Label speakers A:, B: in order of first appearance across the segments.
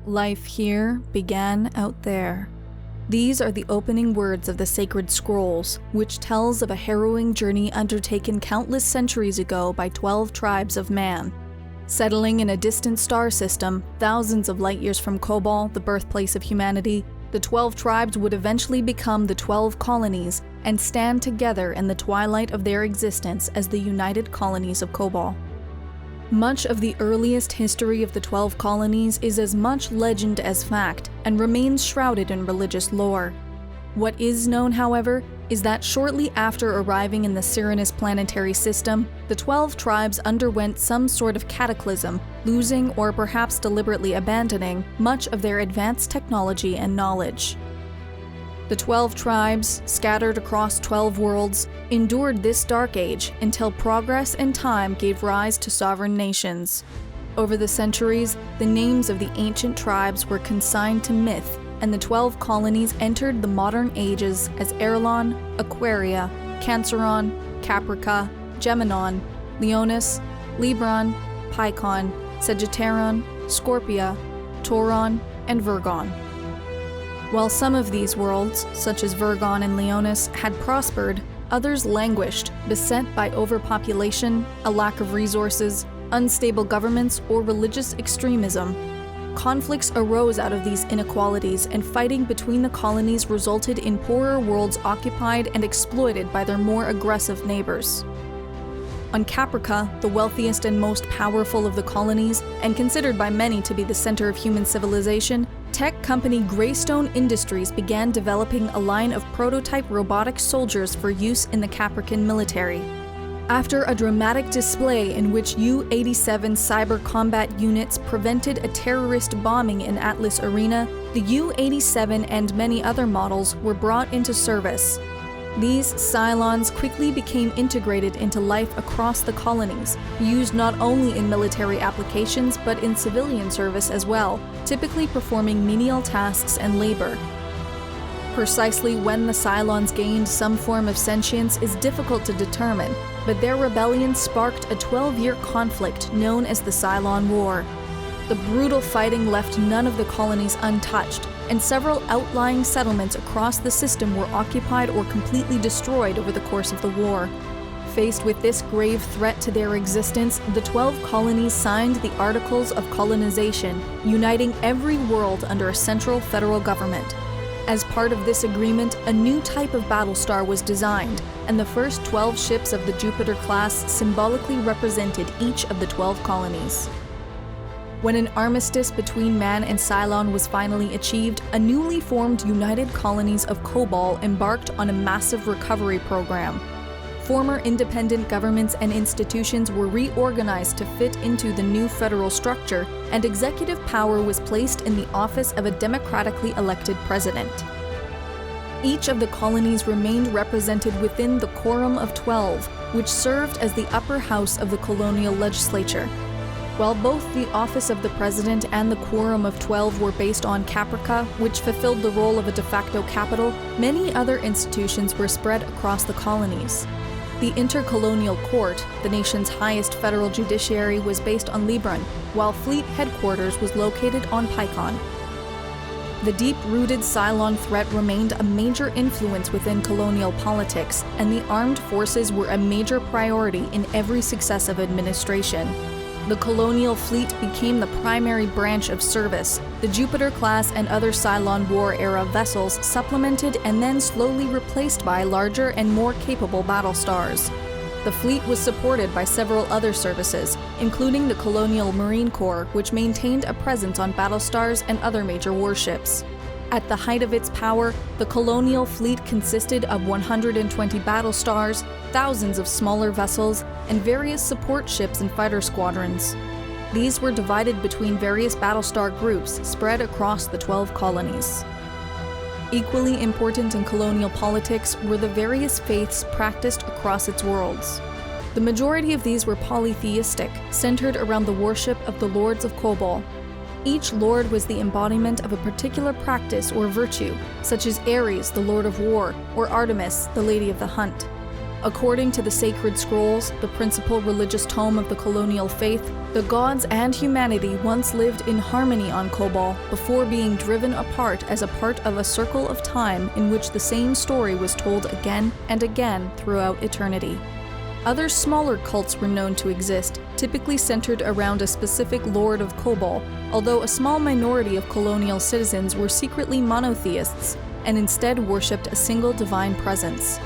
A: Life here began out there. These are the opening words of the sacred scrolls, which tells of a harrowing journey undertaken countless centuries ago by 12 tribes of man. Settling in a distant star system, thousands of light years from Kobol, the birthplace of humanity, the 12 tribes would eventually become the 12 colonies and stand together in the twilight of their existence as the United Colonies of Kobol. Much of the earliest history of the 12 colonies is as much legend as fact and remains shrouded in religious lore. What is known, however, is that shortly after arriving in the Cyrannus planetary system, the 12 tribes underwent some sort of cataclysm, losing or perhaps deliberately abandoning much of their advanced technology and knowledge. The 12 tribes, scattered across 12 worlds, endured this dark age until progress and time gave rise to sovereign nations. Over the centuries, the names of the ancient tribes were consigned to myth, and the 12 colonies entered the modern ages as Erlon, Aquaria, Canceron, Caprica, Geminon, Leonis, Libran, Picon, Sagittaron, Scorpia, Tauron, and Virgon. While some of these worlds, such as Virgon and Leonis, had prospered, others languished, beset by overpopulation, a lack of resources, unstable governments, or religious extremism. Conflicts arose out of these inequalities, and fighting between the colonies resulted in poorer worlds occupied and exploited by their more aggressive neighbors. On Caprica, the wealthiest and most powerful of the colonies, and considered by many to be the center of human civilization, tech company Greystone Industries began developing a line of prototype robotic soldiers for use in the Caprican military. After a dramatic display in which U-87 cyber combat units prevented a terrorist bombing in Atlas Arena, the U-87 and many other models were brought into service. These Cylons quickly became integrated into life across the colonies, used not only in military applications but in civilian service as well, typically performing menial tasks and labor. Precisely when the Cylons gained some form of sentience is difficult to determine, but their rebellion sparked a 12-year conflict known as the Cylon War. The brutal fighting left none of the colonies untouched, and several outlying settlements across the system were occupied or completely destroyed over the course of the war. Faced with this grave threat to their existence, the 12 colonies signed the Articles of Colonization, uniting every world under a central federal government. As part of this agreement, a new type of battlestar was designed, and the first 12 ships of the Jupiter class symbolically represented each of the 12 colonies. When an armistice between man and Cylon was finally achieved, a newly formed United Colonies of Kobol embarked on a massive recovery program. Former independent governments and institutions were reorganized to fit into the new federal structure, and executive power was placed in the office of a democratically elected president. Each of the colonies remained represented within the Quorum of 12, which served as the upper house of the colonial legislature. While both the office of the president and the Quorum of 12 were based on Caprica, which fulfilled the role of a de facto capital, many other institutions were spread across the colonies. The Intercolonial Court, the nation's highest federal judiciary, was based on Libran, while fleet headquarters was located on Picon. The deep-rooted Cylon threat remained a major influence within colonial politics, and the armed forces were a major priority in every successive administration. The colonial fleet became the primary branch of service. The Jupiter-class and other Cylon War-era vessels supplemented and then slowly replaced by larger and more capable battlestars. The fleet was supported by several other services, including the Colonial Marine Corps, which maintained a presence on battlestars and other major warships. At the height of its power, the colonial fleet consisted of 120 battlestars, thousands of smaller vessels, and various support ships and fighter squadrons. These were divided between various battlestar groups spread across the 12 colonies. Equally important in colonial politics were the various faiths practiced across its worlds. The majority of these were polytheistic, centered around the worship of the Lords of Kobol. Each lord was the embodiment of a particular practice or virtue, such as Ares, the Lord of War, or Artemis, the Lady of the Hunt. According to the sacred scrolls, the principal religious tome of the colonial faith, the gods and humanity once lived in harmony on Kobol before being driven apart as a part of a circle of time in which the same story was told again and again throughout eternity. Other smaller cults were known to exist, typically centered around a specific lord of Kobol, although a small minority of colonial citizens were secretly monotheists and instead worshipped a single divine presence.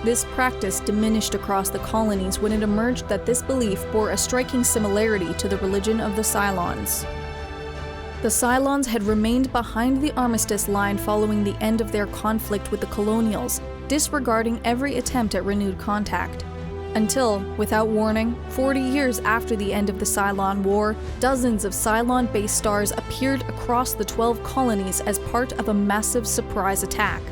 A: This practice diminished across the colonies when it emerged that this belief bore a striking similarity to the religion of the Cylons. The Cylons had remained behind the armistice line following the end of their conflict with the Colonials, disregarding every attempt at renewed contact. Until, without warning, 40 years after the end of the Cylon War, dozens of Cylon-based stars appeared across the 12 colonies as part of a massive surprise attack.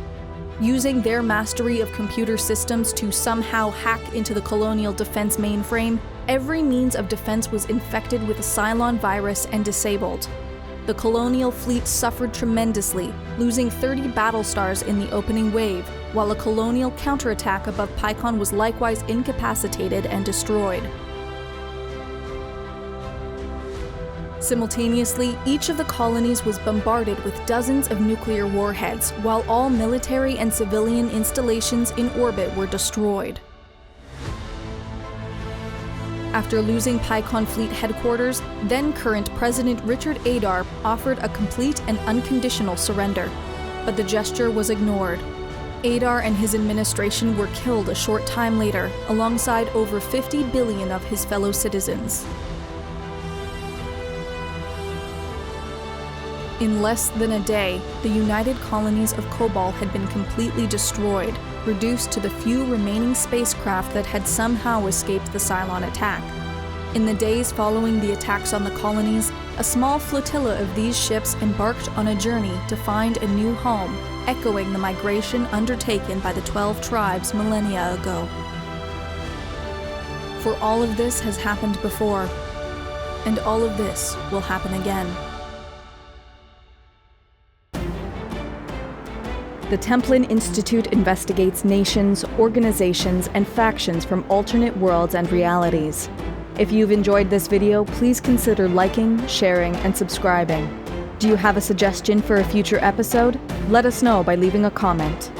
A: Using their mastery of computer systems to somehow hack into the colonial defense mainframe, every means of defense was infected with a Cylon virus and disabled. The colonial fleet suffered tremendously, losing 30 battlestars in the opening wave, while a colonial counterattack above Pycon was likewise incapacitated and destroyed. Simultaneously, each of the colonies was bombarded with dozens of nuclear warheads, while all military and civilian installations in orbit were destroyed. After losing Pycon Fleet headquarters, then-current President Richard Adar offered a complete and unconditional surrender, but the gesture was ignored. Adar and his administration were killed a short time later, alongside over 50 billion of his fellow citizens. In less than a day, the United Colonies of Kobol had been completely destroyed, reduced to the few remaining spacecraft that had somehow escaped the Cylon attack. In the days following the attacks on the colonies, a small flotilla of these ships embarked on a journey to find a new home, echoing the migration undertaken by the 12 tribes millennia ago. For all of this has happened before, and all of this will happen again. The Templin Institute investigates nations, organizations, and factions from alternate worlds and realities. If you've enjoyed this video, please consider liking, sharing, and subscribing. Do you have a suggestion for a future episode? Let us know by leaving a comment.